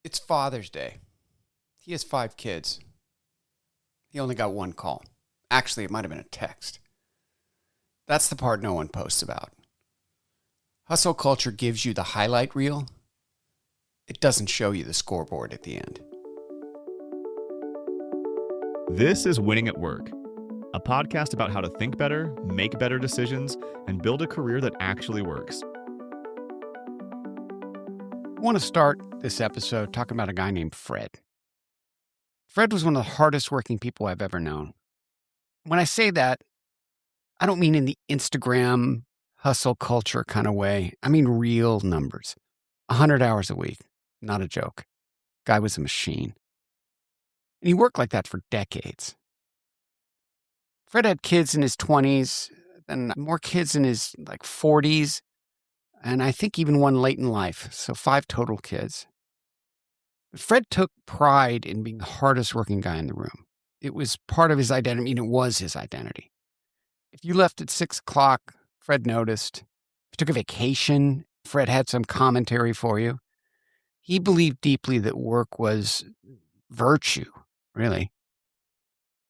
It's Father's Day. He has 5 kids. He only got one call. Actually, it might have been a text. That's the part no one posts about. Hustle culture gives you the highlight reel. It doesn't show you the scoreboard at the end. This is Winning at Work, a podcast about how to think better, make better decisions, and build a career that actually works. I want to start this episode talking about a guy named Fred. Fred was one of the hardest working people I've ever known. When I say that, I don't mean in the Instagram hustle culture kind of way. I mean real numbers. 100 hours a week. Not a joke. Guy was a machine. And he worked like that for decades. Fred had kids in his 20s, and more kids in his 40s, and I think even one late in life. So 5 total kids. Fred took pride in being the hardest working guy in the room. It was part of his identity, and it was his identity. If you left at 6 o'clock, Fred noticed. If you took a vacation, Fred had some commentary for you. He believed deeply that work was virtue, really.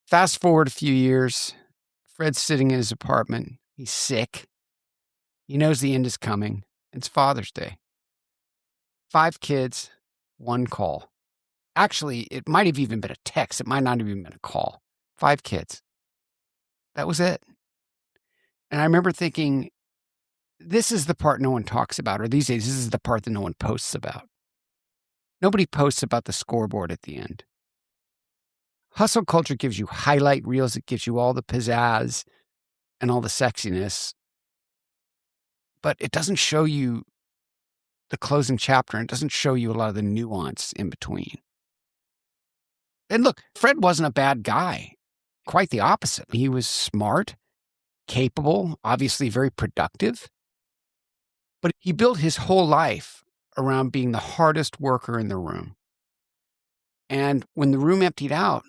Fast forward a few years, Fred's sitting in his apartment. He's sick. He knows the end is coming. It's Father's Day. 5 kids, 1 call. Actually, it might have even been a text. It might not have even been a call. 5 kids. That was it. And I remember thinking, this is the part no one talks about, or these days, this is the part that no one posts about. Nobody posts about the scoreboard at the end. Hustle culture gives you highlight reels. It gives you all the pizzazz and all the sexiness. But it doesn't show you the closing chapter, and it doesn't show you a lot of the nuance in between. And look, Fred wasn't a bad guy. Quite the opposite. He was smart, capable, obviously very productive. But he built his whole life around being the hardest worker in the room. And when the room emptied out,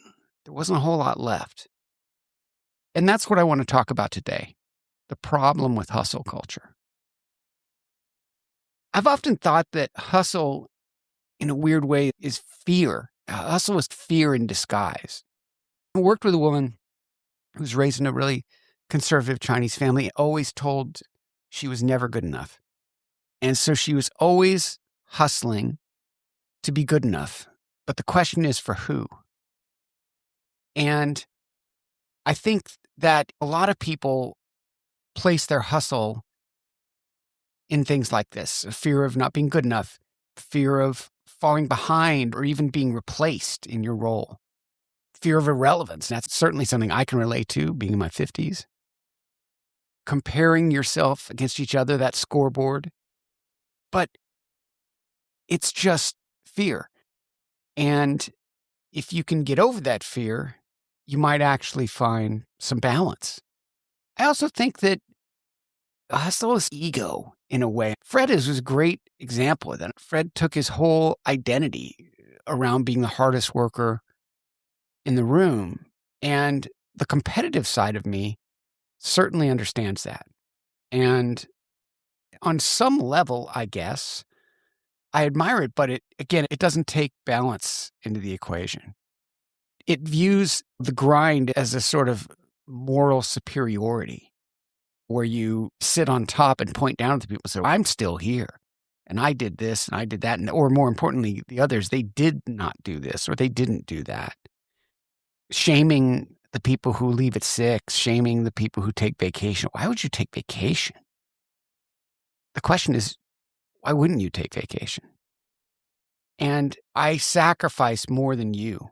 there wasn't a whole lot left. And that's what I want to talk about today, the problem with hustle culture. I've often thought that hustle, in a weird way, is fear. Hustle is fear in disguise. I worked with a woman who was raised in a really conservative Chinese family, always told she was never good enough. And so she was always hustling to be good enough. But the question is, for who? And I think that a lot of people place their hustle in things like this: a fear of not being good enough, fear of falling behind or even being replaced in your role, fear of irrelevance. That's certainly something I can relate to, being in my 50s. Comparing yourself against each other, that scoreboard. But it's just fear. And if you can get over that fear, you might actually find some balance. I also think that hustle is ego in a way. Fred was a great example of that. Fred took his whole identity around being the hardest worker in the room. And the competitive side of me certainly understands that. And on some level, I guess, I admire it, but it doesn't take balance into the equation. It views the grind as a sort of moral superiority, where you sit on top and point down to people and say, I'm still here, and I did this, and I did that, or more importantly, the others, they did not do this, or they didn't do that. Shaming the people who leave at 6, shaming the people who take vacation. Why would you take vacation? The question is, why wouldn't you take vacation? And I sacrifice more than you.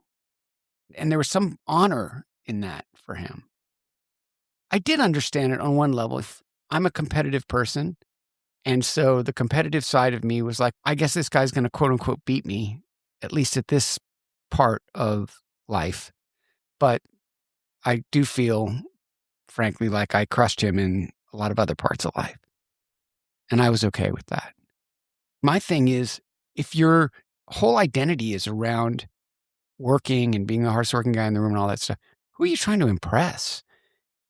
And there was some honor in that for him. I did understand it on one level. If I'm a competitive person, and so the competitive side of me was like, I guess this guy's going to quote unquote beat me, at least at this part of life. But I do feel, frankly, like I crushed him in a lot of other parts of life. And I was okay with that. My thing is, if your whole identity is around working and being the hardest working guy in the room and all that stuff, who are you trying to impress?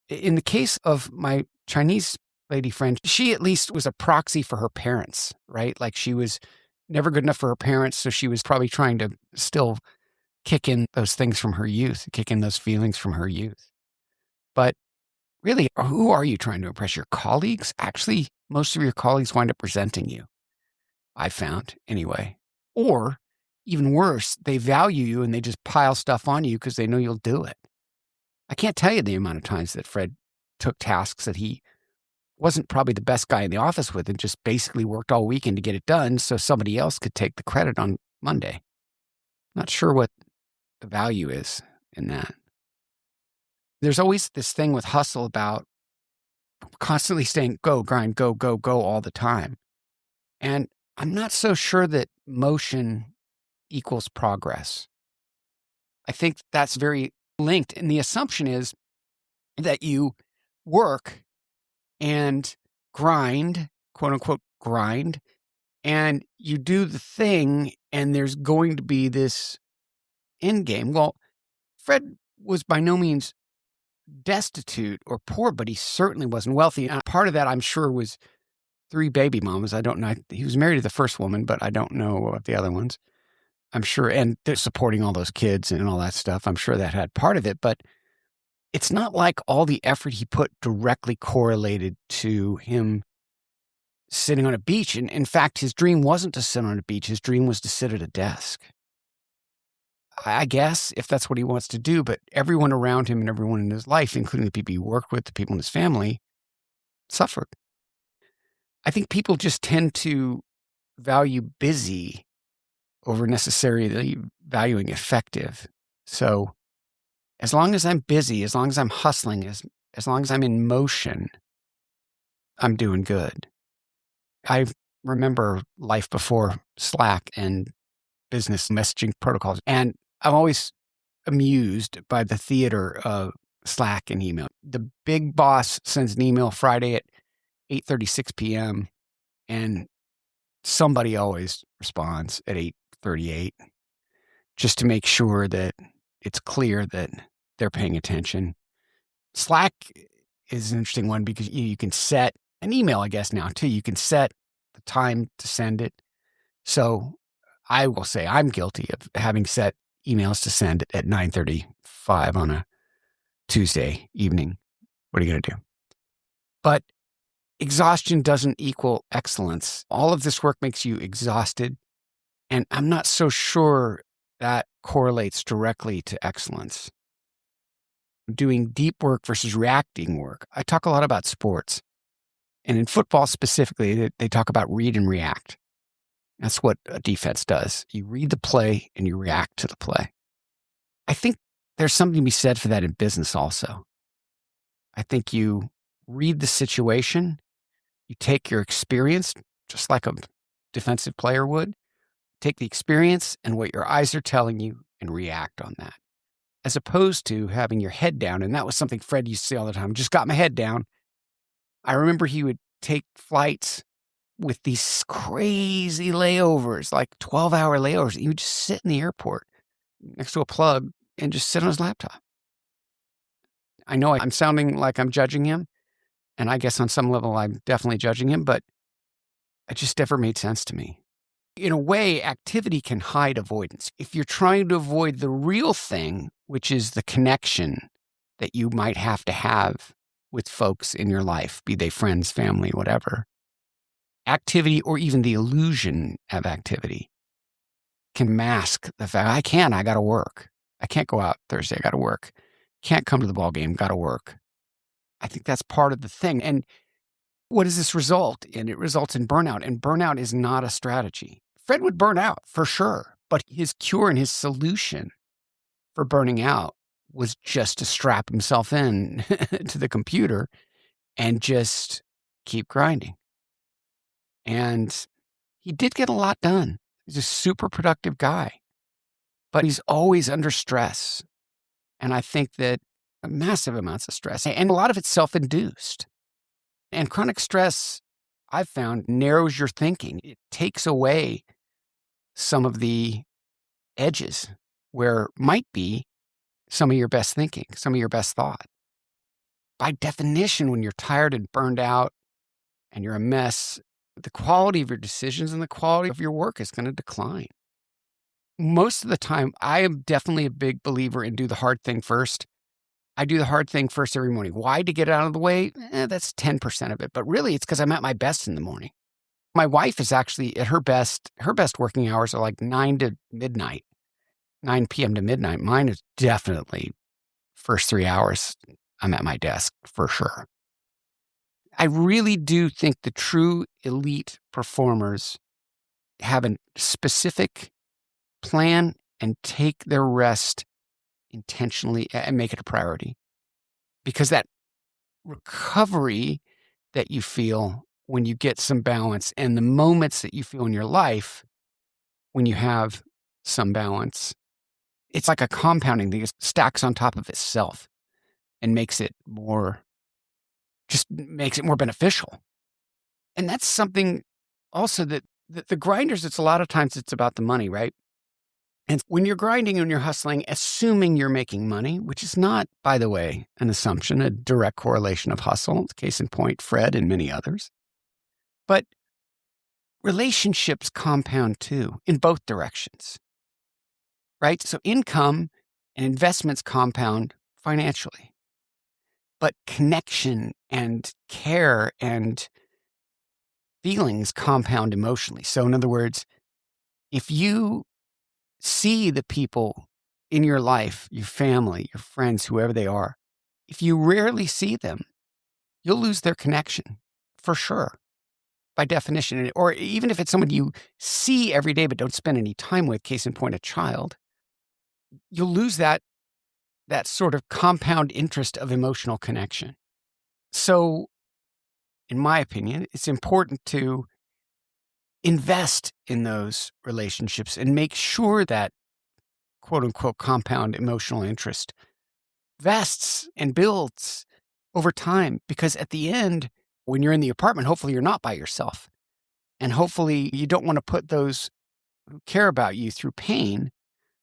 In the case of my Chinese lady friend, she at least was a proxy for her parents, right? Like she was never good enough for her parents, so she was probably trying to still kick in those things from her youth, kick in those feelings from her youth. But really, who are you trying to impress? Your colleagues? Actually, most of your colleagues wind up resenting you, I found anyway. Or even worse, they value you and they just pile stuff on you because they know you'll do it. I can't tell you the amount of times that Fred took tasks that he wasn't probably the best guy in the office with and just basically worked all weekend to get it done so somebody else could take the credit on Monday. Not sure what the value is in that. There's always this thing with hustle about constantly saying, go, grind, go, go, go all the time. And I'm not so sure that motion equals progress. I think that's very linked. And the assumption is that you work and grind, quote unquote, grind, and you do the thing, and there's going to be this end game. Well, Fred was by no means destitute or poor, but he certainly wasn't wealthy. And part of that, I'm sure, was 3 baby mamas. I don't know. He was married to the first woman, but I don't know of the other ones. I'm sure, and they're supporting all those kids and all that stuff. I'm sure that had part of it, but it's not like all the effort he put directly correlated to him sitting on a beach. And in fact, his dream wasn't to sit on a beach. His dream was to sit at a desk. I guess, if that's what he wants to do, but everyone around him and everyone in his life, including the people he worked with, the people in his family, suffered. I think people just tend to value busy over necessarily valuing effective. So as long as I'm busy, as long as I'm hustling, as long as I'm in motion, I'm doing good. I remember life before Slack and business messaging protocols, and I'm always amused by the theater of Slack and email. The big boss sends an email Friday at 8:36 p.m. and somebody always responds at 8:38 just to make sure that it's clear that they're paying attention. Slack is an interesting one because you can set an email, I guess now too. You can set the time to send it. So I will say I'm guilty of having set emails to send at 9:35 on a Tuesday evening. What are you going to do? But exhaustion doesn't equal excellence. All of this work makes you exhausted. And I'm not so sure that correlates directly to excellence. Doing deep work versus reacting work. I talk a lot about sports. And in football specifically, they talk about read and react. That's what a defense does. You read the play and you react to the play. I think there's something to be said for that in business also. I think you read the situation, you take your experience, just like a defensive player would, take the experience and what your eyes are telling you and react on that. As opposed to having your head down. And that was something Fred used to say all the time, just got my head down. I remember he would take flights with these crazy layovers, like 12-hour layovers. He would just sit in the airport next to a plug and just sit on his laptop. I know I'm sounding like I'm judging him, and I guess on some level I'm definitely judging him, but it just never made sense to me. In a way, activity can hide avoidance. If you're trying to avoid the real thing, which is the connection that you might have to have with folks in your life, be they friends, family, whatever, activity or even the illusion of activity can mask the fact, I got to work. I can't go out Thursday, I got to work. Can't come to the ball game, got to work. I think that's part of the thing. And what does this result in? It results in burnout, and burnout is not a strategy. Fred would burn out for sure, but his cure and his solution for burning out was just to strap himself in to the computer and just keep grinding. And he did get a lot done. He's a super productive guy, but he's always under stress. And I think that massive amounts of stress, and a lot of it's self-induced. And chronic stress, I've found, narrows your thinking. It takes away some of the edges where might be some of your best thinking, some of your best thought. By definition, when you're tired and burned out and you're a mess, the quality of your decisions and the quality of your work is going to decline. Most of the time, I am definitely a big believer in do the hard thing first. I do the hard thing first every morning. Why? To get it out of the way? That's 10% of it. But really, it's because I'm at my best in the morning. My wife is actually at her best. Her best working hours are like 9 to midnight, 9 p.m. to midnight. Mine is definitely first 3 hours. I'm at my desk for sure. I really do think the true elite performers have a specific plan and take their rest intentionally and make it a priority. Because that recovery that you feel when you get some balance and the moments that you feel in your life when you have some balance, it's like a compounding thing. It stacks on top of itself and makes it more beneficial. And that's something also that the grinders, it's a lot of times it's about the money, right? And when you're grinding and you're hustling, assuming you're making money, which is not, by the way, an assumption, a direct correlation of hustle, case in point, Fred and many others. But relationships compound too, in both directions, right? So income and investments compound financially, but connection and care and feelings compound emotionally. So in other words, if you see the people in your life, your family, your friends, whoever they are, if you rarely see them, you'll lose their connection for sure, by definition. Or even if it's someone you see every day but don't spend any time with, case in point, a child, you'll lose that sort of compound interest of emotional connection. So, in my opinion, it's important to invest in those relationships and make sure that quote unquote compound emotional interest vests and builds over time. Because at the end, when you're in the apartment, hopefully you're not by yourself. And hopefully you don't want to put those who care about you through pain.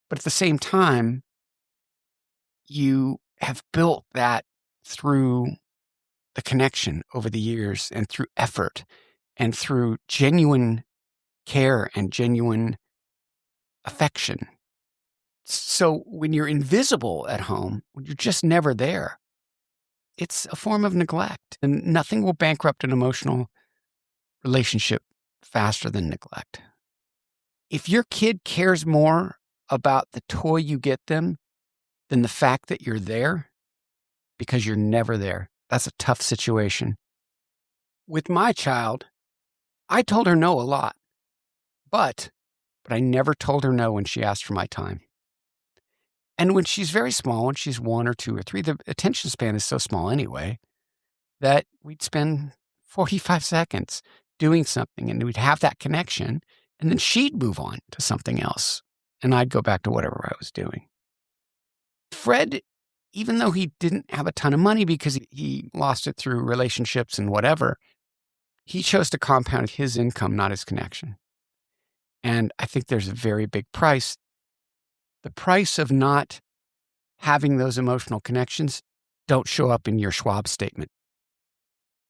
But at the same time, you have built that through the connection over the years and through effort and through genuine care and genuine affection. So when you're invisible at home, when you're just never there, it's a form of neglect, and nothing will bankrupt an emotional relationship faster than neglect. If your kid cares more about the toy you get them than the fact that you're there because you're never there, that's a tough situation. With my child, I told her no a lot, but I never told her no when she asked for my time. And when she's very small, when she's 1 or 2 or 3, the attention span is so small anyway that we'd spend 45 seconds doing something and we'd have that connection, and then she'd move on to something else and I'd go back to whatever I was doing. Fred, even though he didn't have a ton of money because he lost it through relationships and whatever, he chose to compound his income, not his connection. And I think there's a very big price. The price of not having those emotional connections don't show up in your Schwab statement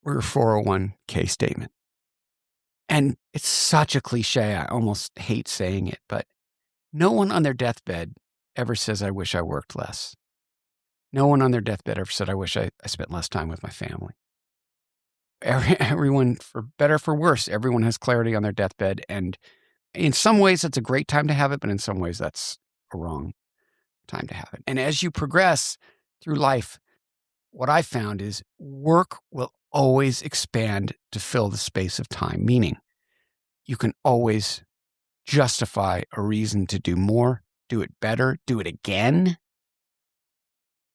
or your 401k statement. And it's such a cliche. I almost hate saying it, but no one on their deathbed ever says, I wish I worked less. No one on their deathbed ever said, I wish I spent less time with my family. Everyone, for better, for worse, everyone has clarity on their deathbed. And in some ways, it's a great time to have it, but in some ways, that's a wrong time to have it. And as you progress through life, what I found is work will always expand to fill the space of time, meaning you can always justify a reason to do more, do it better, do it again,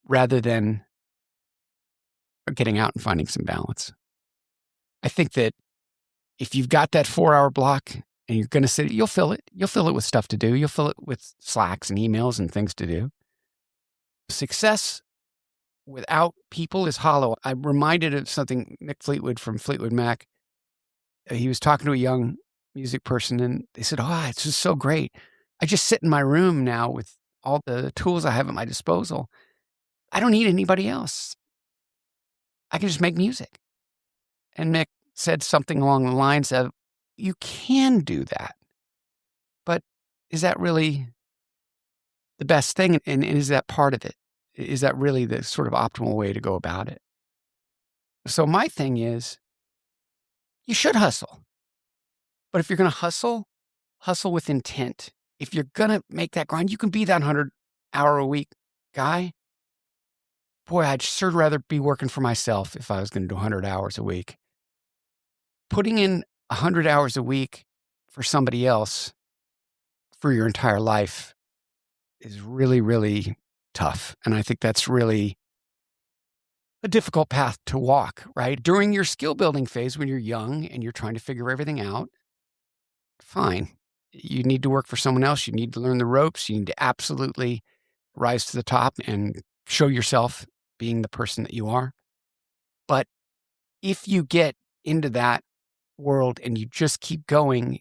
rather than getting out and finding some balance. I think that if you've got that 4-hour block and you're going to sit, you'll fill it. You'll fill it with stuff to do. You'll fill it with Slacks and emails and things to do. Success without people is hollow. I'm reminded of something Mick Fleetwood from Fleetwood Mac. He was talking to a young music person and they said, oh, it's just so great. I just sit in my room now with all the tools I have at my disposal. I don't need anybody else. I can just make music. And Mick said something along the lines of, You can do that, but is that really the best thing? And is that part of it? Is that really the sort of optimal way to go about it? So my thing is, you should hustle. But if you're gonna hustle, hustle with intent. If you're gonna make that grind, you can be that 100-hour-a-week guy. Boy, I'd sure rather be working for myself if I was gonna do 100 hours a week. Putting in 100 hours a week for somebody else for your entire life is really, really tough, and I think that's really a difficult path to walk, right? During your skill building phase when you're young and you're trying to figure everything out, fine. You need to work for someone else. You need to learn the ropes. You need to absolutely rise to the top and show yourself being the person that you are. But if you get into that world and you just keep going,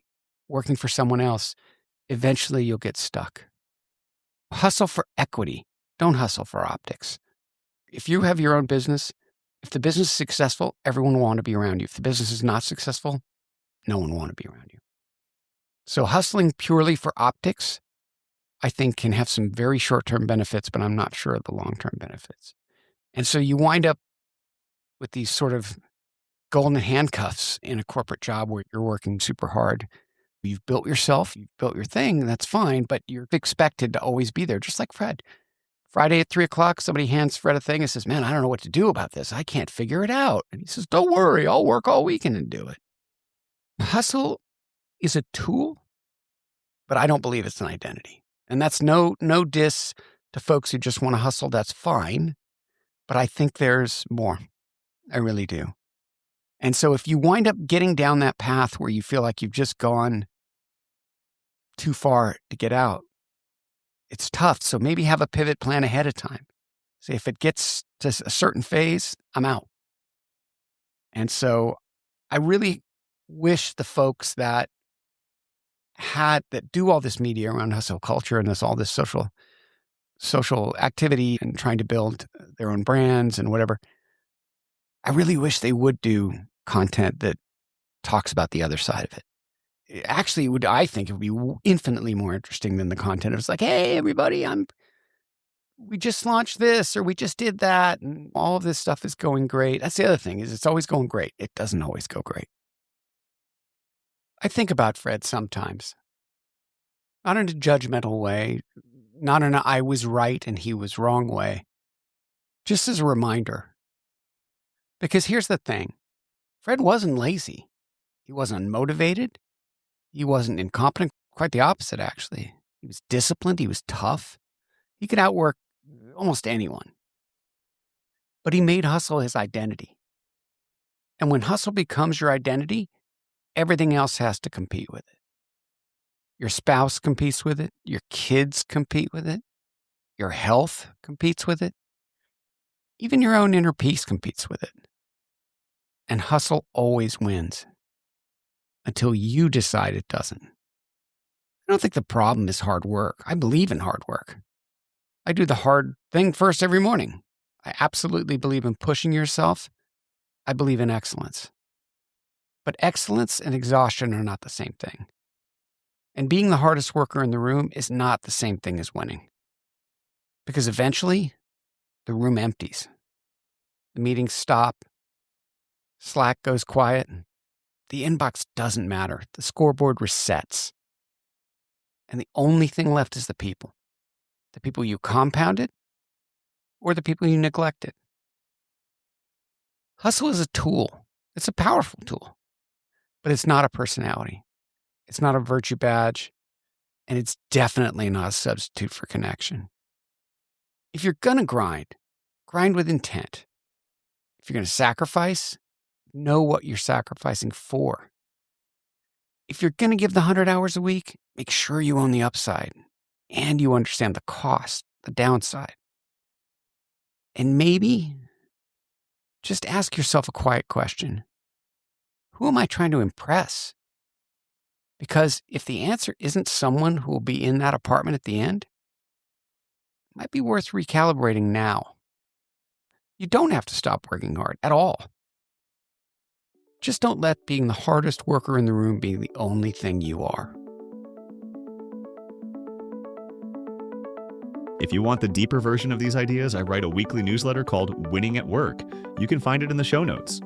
working for someone else, eventually you'll get stuck. Hustle for equity. Don't hustle for optics. If you have your own business, if the business is successful, everyone will want to be around you. If the business is not successful, no one will want to be around you. So hustling purely for optics, I think, can have some very short-term benefits, but I'm not sure of the long-term benefits. And so you wind up with these sort of golden handcuffs in a corporate job where you're working super hard. You've built yourself, you've built your thing, that's fine, but you're expected to always be there, just like Fred. Friday at 3:00, somebody hands Fred a thing and says, "Man, I don't know what to do about this. I can't figure it out." And he says, "Don't worry, I'll work all weekend and do it." Hustle is a tool, but I don't believe it's an identity. And that's no diss to folks who just want to hustle. That's fine. But I think there's more. I really do. And so if you wind up getting down that path where you feel like you've just gone too far to get out, it's tough. So maybe have a pivot plan ahead of time. Say, if it gets to a certain phase, I'm out. And so I really wish the folks that do all this media around hustle culture and all this social activity and trying to build their own brands and whatever, I really wish they would do content that talks about the other side of it. Actually, I think it would be infinitely more interesting than the content. It was like, "Hey, everybody, we just launched this or we just did that, and all of this stuff is going great." That's the other thing, is it's always going great. It doesn't always go great. I think about Fred sometimes, not in a judgmental way, not in a I was right and he was wrong way, just as a reminder. Because here's the thing, Fred wasn't lazy. He wasn't unmotivated. He wasn't incompetent. Quite the opposite, actually. He was disciplined. He was tough. He could outwork almost anyone. But he made hustle his identity. And when hustle becomes your identity, everything else has to compete with it. Your spouse competes with it. Your kids compete with it. Your health competes with it. Even your own inner peace competes with it. And hustle always wins until you decide it doesn't. I don't think the problem is hard work. I believe in hard work. I do the hard thing first every morning. I absolutely believe in pushing yourself. I believe in excellence. But excellence and exhaustion are not the same thing. And being the hardest worker in the room is not the same thing as winning. Because eventually, the room empties. The meetings stop. Slack goes quiet. The inbox doesn't matter. The scoreboard resets. And the only thing left is the people. The people you compounded or the people you neglected. Hustle is a tool. It's a powerful tool. But it's not a personality. It's not a virtue badge. And it's definitely not a substitute for connection. If you're going to grind with intent. If you're going to sacrifice, know what you're sacrificing for. If you're going to give the 100 hours a week, make sure you own the upside and you understand the cost, the downside. And maybe just ask yourself a quiet question. Who am I trying to impress? Because if the answer isn't someone who will be in that apartment at the end, it might be worth recalibrating now. You don't have to stop working hard at all. Just don't let being the hardest worker in the room be the only thing you are. If you want the deeper version of these ideas, I write a weekly newsletter called Winning at Work. You can find it in the show notes.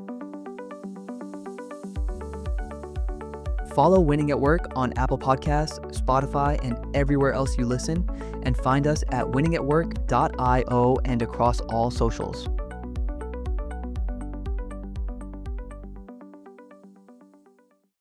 Follow Winning at Work on Apple Podcasts, Spotify, and everywhere else you listen, and find us at winningatwork.io and across all socials.